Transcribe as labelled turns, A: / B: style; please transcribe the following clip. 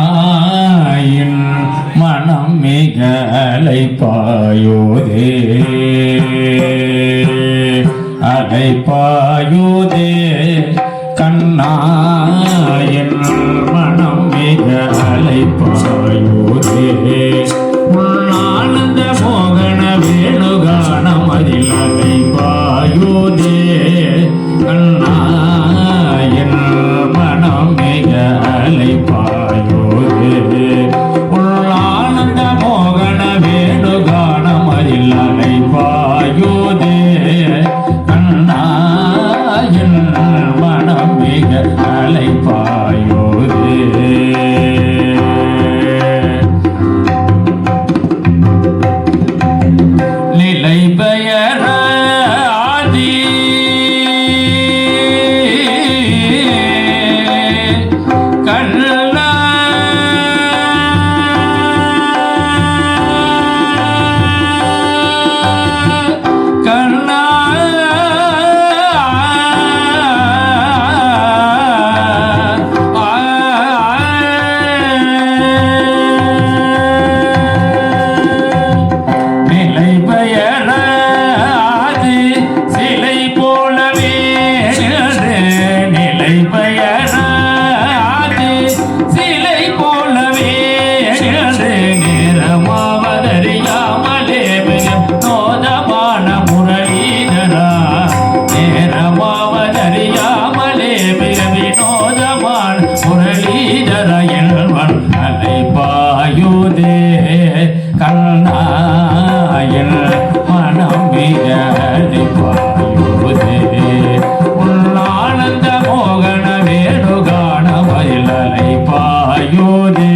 A: கண்ணாயின் மனம் மிக அலைப்பாயுதே அலைப்பாயுதே கண்ணாயின் மனம் மிக அலைப்பாயுதே ஆனந்த மோகன வேணுகானம் அதில் அலைப்பாயுதே கண்ணாயின் மனம் மிக அலைப்பாயுதே ஆனந்த மோகன வேணுகானம் அதில் அலைப்பாயுதே கண்ணாயின் மனம் மிக அலைப்பாயுதே நிலை பெயர ஆதி கண்ணா கண்ணா நிலை பெயர ஆதி சிலை போலவே நிலை பெயர ஆதி சிலை போலவே நேரமாவதறியாமலே நோதமான முரளீதரா நேரமாவதறியாமலே மிக வினோதமான முரளீதரா என்பன் அலைப்பாயுதே கண்ணாயின் மனம் மிக அலைப்பாயுதே ஆனந்த மோகன வேணுகான மயில் அலைப்பாயுதே